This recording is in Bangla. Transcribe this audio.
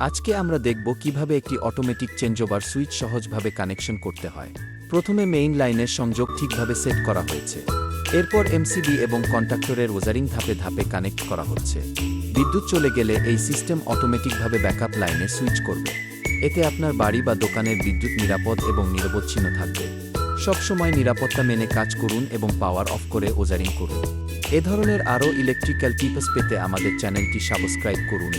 আজকে আমরা দেখব কিভাবে একটি অটোমেটিক চেঞ্জওভার সুইচ সহজভাবে কানেকশন করতে হয়। প্রথমে মেইন লাইনের সংযোগ ঠিকভাবে সেট করা হয়েছে। এরপর এমসিবি এবং কন্ট্যাক্টরের ওজারিং ধাপে ধাপে কানেক্ট করা হচ্ছে। বিদ্যুৎ চলে গেলে এই সিস্টেম অটোমেটিকভাবে ব্যাকআপ লাইনে সুইচ করবে। এতে আপনার বাড়ি বা দোকানের বিদ্যুৎ নিরাপদ এবং নিরবচ্ছিন্ন থাকবে। সবসময় নিরাপত্তা মেনে কাজ করুন এবং পাওয়ার অফ করে ওজারিং করুন। এ ধরনের আরও ইলেকট্রিক্যাল টিপস পেতে আমাদের চ্যানেলটি সাবস্ক্রাইব করুন।